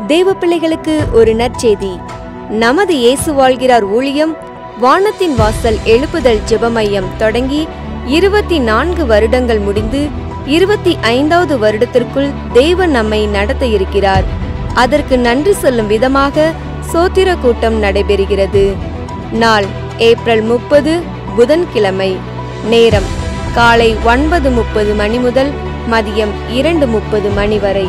தேவ பிள்ளைகளுக்கு ஒரு நற்செய்தி. நமது இயேசு வாழ்கிறார் ஊழியம் வானத்தின் வாசல் எழுப்புதல் ஜெப மையம் தொடங்கி 24 வருடங்கள் முடிந்து 25வது வருடத்திற்குள் தேவன் நம்மை நடத்த இருக்கிறார். அதற்கு நன்றி சொல்லும் விதமாக சோத்திர கூட்டம் நடைபெறுகிறது. நாள் ஏப்ரல் 30 புதன்கிழமை. நேரம் காலை 9:30 மணி முதல் மதியம் 2:30 மணி வரை.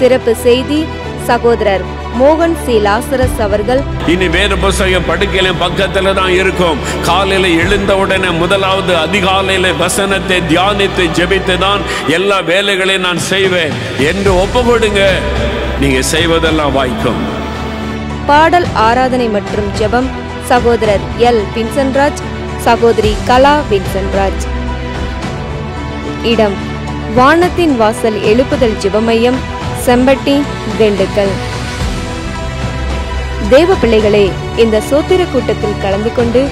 சிறப்பு செய்தி சகோதரர் மோகன் சி லாசரஸ் அவர்கள். இனி வேறு புத்தகம் படுக்கையில பக்கத்துல தான் இருக்கும். காலையில எழுந்த உடனே முதலாவது அதிகாலையில வசனத்தை தியானித்து ஜெபித்து தான் எல்லா வேலைகளையும் நான் செய்வேன் என்று ஒப்பு கொடுங்க. நீங்க செய்வதெல்லாம் வாய்க்கும். பாடல் ஆராதனை மற்றும் ஜெபம் சகோதரர் எல் வின்சென்ட்ராஜ், சகோதரி கலா வின்சென்ட்ராஜ். இடம் வானத்தின் வாசல் எழுப்புதல் ஜெப மையம், செம்பட்டி, திண்டுக்கல். தேவ பிள்ளைகளே, இந்த சோத்திர கூட்டத்தில் கலந்து கொண்டு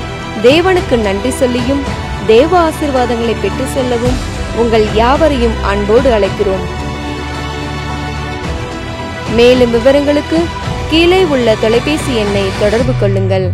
தேவனுக்கு நன்றி சொல்லியும் தேவ ஆசீர்வாதங்களை பெற்று செல்லவும் உங்கள் யாவரையும் அன்போடு அழைக்கிறோம். மேலும் விவரங்களுக்கு கீழே உள்ள தொலைபேசி எண்ணை தொடர்பு கொள்ளுங்கள்.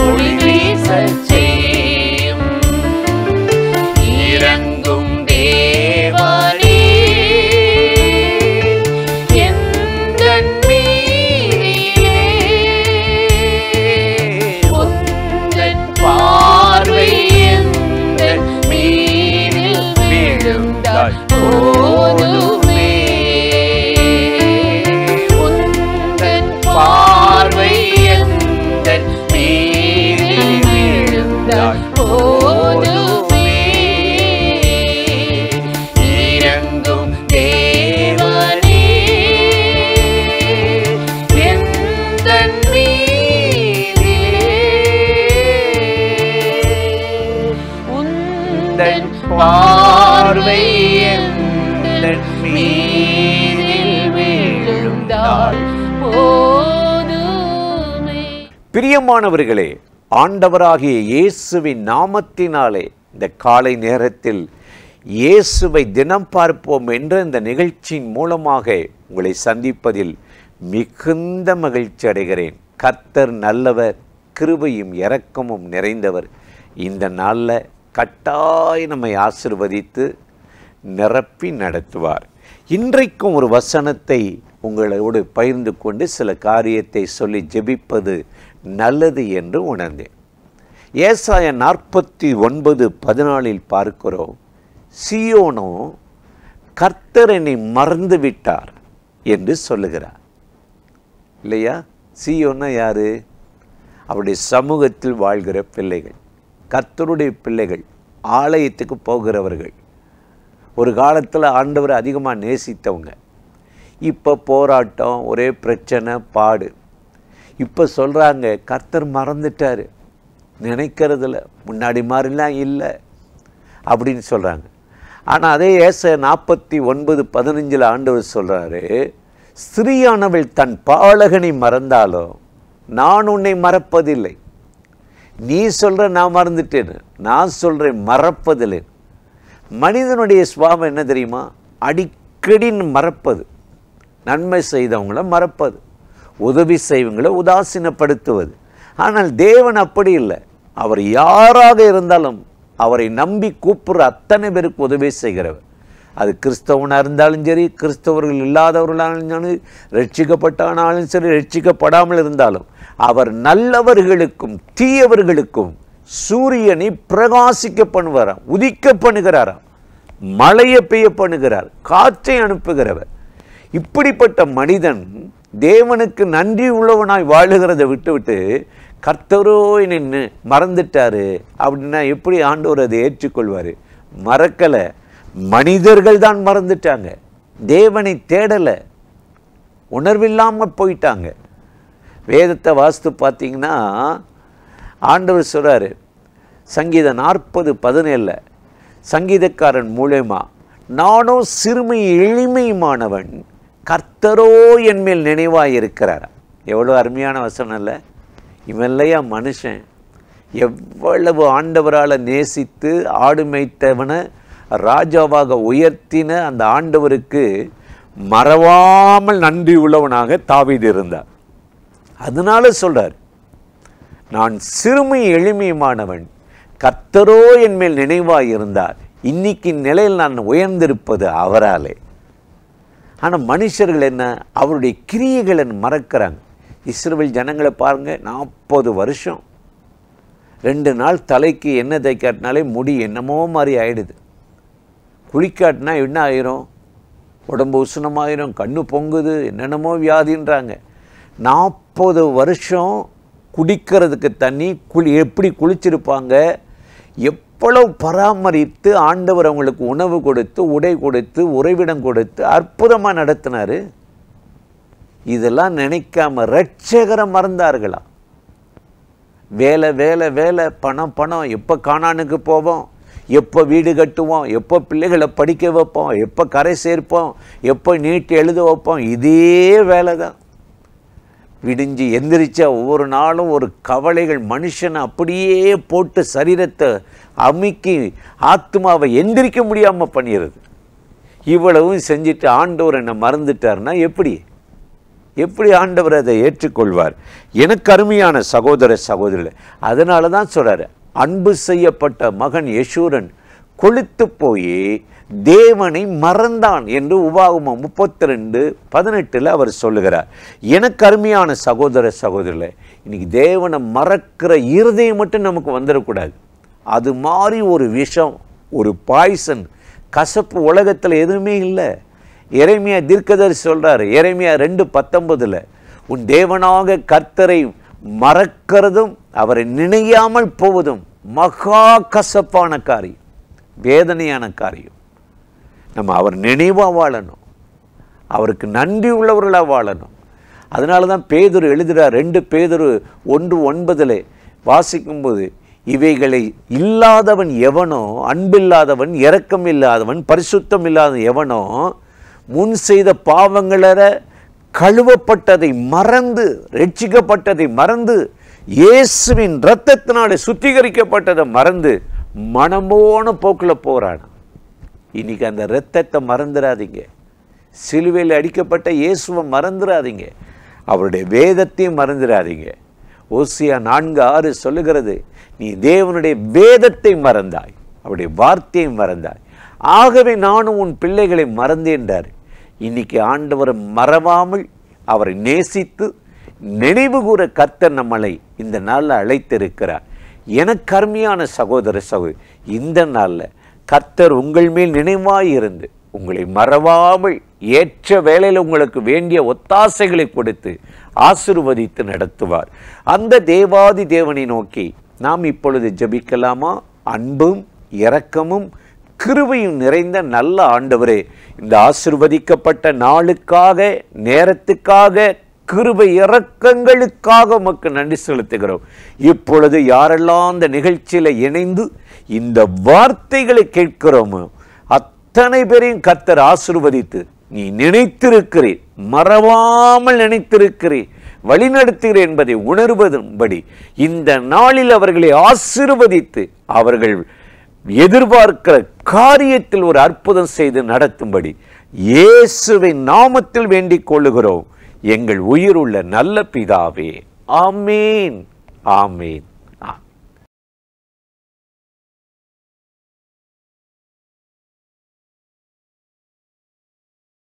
ஒளி வீசச் செய்யும். இறங்கும் தேவனே எந்தன் மீதிலே உந்தன் பார்வை எந்தன் மீதில் விழுந்தால் போதுமே. உந்தன் பார்வை எந்தன் மீதில் விழுந்தால் போதுமே. இறங்கும் தேவனே எந்தன் மீதிலே உந்தன் பார்வை எந்தன் மீதில் விழுந்தால் போதுமே. பிரியமானவர்களே, ஆண்டவராகிய இயேசுவின் நாமத்தினாலே இந்த காலை நேரத்தில் இயேசுவை தினம் பார்ப்போம் என்ற இந்த நிகழ்ச்சியின் மூலமாக உங்களை சந்திப்பதில் மிகுந்த மகிழ்ச்சி அடைகிறேன். கர்த்தர் நல்லவர், கிருபையும் இரக்கமும் நிறைந்தவர். இந்த நாளில் கட்டாய் நம்மை ஆசீர்வதித்து நிரப்பி நடத்துவார். இன்றைக்கும் ஒரு வசனத்தை உங்களோடு பகிர்ந்து கொண்டு சில காரியத்தை சொல்லி ஜெபிப்பது நல்லது என்று உணர்ந்தேன். ஏசாயா 49:14 பார்க்கிறோம், சீயோனோ கர்த்தர் என்னை மறந்து விட்டார் என்று சொல்லுகிறார். இல்லையா? சீயோன்னா யாரு? அவருடைய சமூகத்தில் வாழ்கிற பிள்ளைகள், கர்த்தருடைய பிள்ளைகள், ஆலயத்துக்கு போகிறவர்கள், ஒரு காலத்தில் ஆண்டவரை அதிகமாக நேசித்தவங்க. இப்போ போராட்டம், ஒரே பிரச்சனை, பாடு. இப்போ சொல்கிறாங்க கர்த்தர் மறந்துட்டார், நினைக்கிறதில்ல, முன்னாடி மாதிரிலாம் இல்லை அப்படின்னு சொல்கிறாங்க. ஆனால் அதே ஏசாயா 49:15 ஆண்டவர் சொல்கிறாரு, ஸ்திரீயானவள் தன் பாலகனை மறந்தாலும் நான் உன்னை மறப்பதில்லை. நீ சொல்கிற நான் மறந்துட்டேன்னு, நான் சொல்கிறேன் மறப்பதில்லை. மனிதனுடைய சுபாவம் என்ன தெரியுமா? அடிக்கடி மறப்பது, நன்மை செய்தவங்கள மறப்பது, உதவி செய்வங்களை உதாசீனப்படுத்துவது. ஆனால் தேவன் அப்படி இல்லை. அவர் யாராக இருந்தாலும் அவரை நம்பி கூப்பிடுற அத்தனை பேருக்கு உதவி செய்கிறவர். அது கிறிஸ்தவனாக இருந்தாலும் சரி, கிறிஸ்தவர்கள் இல்லாதவர்களாலும், ரட்சிக்கப்பட்டானாலும் சரி, ரட்சிக்கப்படாமல் இருந்தாலும் அவர் நல்லவர்களுக்கும் தீயவர்களுக்கும் சூரியனை பிரகாசிக்க பண்ணுவாராம், உதிக்க பண்ணுகிறாராம், மழையை பெய்ய பண்ணுகிறார், காற்றை அனுப்புகிறவர். இப்படிப்பட்ட மனிதன் தேவனுக்கு நன்றி உள்ளவனாய் வாழுகிறதை விட்டுவிட்டு கர்த்தரோ என்னை மறந்துட்டாரு அப்படின்னா எப்படி ஆண்டவர் அதை ஏற்றுக்கொள்வார்? மறக்கலை, மனிதர்கள் தான் மறந்துட்டாங்க, தேவனை தேடலை, உணர்வில்லாமல் போயிட்டாங்க. வேதத்தை வாஸ்து பார்த்தீங்கன்னா ஆண்டவர் சொல்கிறாரு, சங்கீதம் 40:17 சங்கீதக்காரன் மூலமா, நானோ சிறுமை எளிமையுமானவன், கர்த்தரோ என் மேல் நினைவாக இருக்கிறார். எவ்வளோ அருமையான வசனம் இல்லை? இவன் இல்லையா மனுஷன்? எவ்வளவு ஆண்டவரால் நேசித்து ஆடு மேய்த்தவனை ராஜாவாக உயர்த்தின அந்த ஆண்டவருக்கு மறவாமல் நன்றி உள்ளவனாக தாவீது இருந்தார். அதனால சொல்றார், நான் சிறுமை எளிமையுமானவன், கர்த்தரோ என் மேல் நினைவாக இருந்தார். இன்னைக்கு நிலையில் நான் உயர்ந்திருப்பது அவராலே. ஆனால் மனுஷர்கள் என்ன, அவருடைய கிரியைகளை மறக்கிறாங்க. இஸ்ரவேல் ஜனங்களை பாருங்கள், 40 வருஷம் 2 நாள் தலைக்கு எண்ணெய் தேய்க்காட்டினாலே முடி என்னமோ மாதிரி ஆயிடுது. குளிக்காட்டினா என்ன ஆயிரும்? உடம்பு உஷ்ணமாயிரும், கண்ணு பொங்குது, என்னென்னமோ வியாதின்றாங்க. 40 வருஷம் குடிக்கிறதுக்கு தண்ணி எப்படி குளிச்சிருப்பாங்க? எவ்வளவு பராமரித்து ஆண்டவர் அவங்களுக்கு உணவு கொடுத்து, உடை கொடுத்து, உறைவிடம் கொடுத்து அற்புதமாக நடத்தினார். இதெல்லாம் நினைக்காம ரட்சகரை மறந்தார்களா? வேலை வேலை வேலை, பணம் பணம், எப்போ கானானுக்கு போவோம், எப்போ வீடு கட்டுவோம், எப்போ பிள்ளைகளை படிக்க வைப்போம், எப்போ கரை சேர்ப்போம், எப்போ நீட்டு எழுத வைப்போம், இதே வேலை தான். விடிஞ்சு எந்திரிச்சா ஒவ்வொரு நாளும் ஒரு கவலைகள் மனுஷனை அப்படியே போட்டு சரீரத்தை அமுக்கி ஆத்மாவை எந்திரிக்க முடியாமல் பண்ணிடுது. இவ்வளவும் செஞ்சுட்டு ஆண்டவர் என்னை மறந்துட்டார்னா எப்படி? எப்படி ஆண்டவர் அதை ஏற்றுக்கொள்வார்? எனக்கு அருமையான சகோதர சகோதரிகளே, அதனால தான் சொல்றாரு, அன்பு செய்யப்பட்ட மகன் யெஷூரன் கொழுத்து போய் தேவனை மறந்தான் என்று உபாகமம் 32:18 அவர் சொல்லுகிறார். எனக்கு அருமையான சகோதர சகோதரிகளே, இன்னைக்கு தேவனை மறக்கிற இருதயம் மட்டும் நமக்கு வந்துடக்கூடாது. அது மாதிரி ஒரு விஷம், ஒரு பாய்சன், கசப்பு உலகத்தில் எதுவுமே இல்லை. எரேமியா தீர்க்கதரிசி சொல்றாரு, எரேமியா 2:19, உன் தேவனாக கர்த்தரை மறக்கிறதும் அவரை நினையாமல் போவதும் மகா கசப்பான காரியம், வேதனையான காரியம். நம்ம அவர் நினைவாக வாழணும், அவருக்கு நன்றி உள்ளவர்களாக வாழணும். அதனால தான் பேதுரு எழுதுகிறார், 2 பேதுரு 1:9 வாசிக்கும்போது, இவைகளை இல்லாதவன் எவனோ, அன்பில்லாதவன், இரக்கம் இல்லாதவன், பரிசுத்தம் இல்லாதவன் எவனோ முன் செய்த பாவங்கள கழுவப்பட்டதை மறந்து, ரட்சிக்கப்பட்டதை மறந்து, இயேசுவின் இரத்தத்தினாலே சுத்திகரிக்கப்பட்டதை மறந்து மனமோன போக்கில் போகிறான். இன்னைக்கு அந்த இரத்தத்தை மறந்துடாதீங்க, சிலுவையில் அடிக்கப்பட்ட இயேசுவை மறந்துடாதீங்க, அவருடைய வேதத்தையும் மறந்துடாதீங்க. ஓசியா 4:6 சொல்லுகிறது, நீ தேவனுடைய வேதத்தை மறந்தாய், அவருடைய வார்த்தையை மறந்தாய், ஆகவே நானும் உன் பிள்ளைகளை மறந்தேன்றார். இன்னைக்கு ஆண்டவரை மறவாமல் அவரை நேசித்து நினைவு கூற கர்த்தர் நம்மளை இந்த நாளில் அழைத்திருக்கிறார். எனக்கு அருமையான சகோதர சகோதரி, இந்த நாளில் கர்த்தர் உங்கள் மேல் நினைவாயிருந்து உங்களை மறவாமல் ஏற்ற வேளையில் உங்களுக்கு வேண்டிய ஒத்தாசைகளை கொடுத்து ஆசீர்வதித்து நடத்துவார். அந்த தேவாதி தேவனை நோக்கி நாம் இப்பொழுது ஜெபிக்கலாமா? அன்பும் இரக்கமும் கிருபையும் நிறைந்த நல்ல ஆண்டவரே, இந்த ஆசீர்வதிக்கப்பட்ட நாளுக்காக, நேரத்துக்காக, கிருபை இரக்கங்களுக்காக உமக்கு நன்றி செலுத்துகிறோம். இப்பொழுது யாரெல்லாம் இந்த நிகழ்ச்சியில் இணைந்து இந்த வார்த்தைகளை கேட்கிறோமோ அத்தனை பேரையும் கர்த்தர் ஆசீர்வதித்து, நீ நினைத்திருக்கிறீர், மறவாமல் நினைத்திருக்கிறீர், வழிநடத்துகிறேன் என்பதை உணர்வதும்படி இந்த நாளில் அவர்களை ஆசீர்வதித்து அவர்கள் எதிர்பார்க்கிற காரியத்தில் ஒரு அற்புதம் செய்து நடத்தும்படி இயேசுவின் நாமத்தில் வேண்டிக் கொள்ளுகிறோம், எங்கள் உயிருள்ள நல்ல பிதாவே. ஆமேன், ஆமேன்.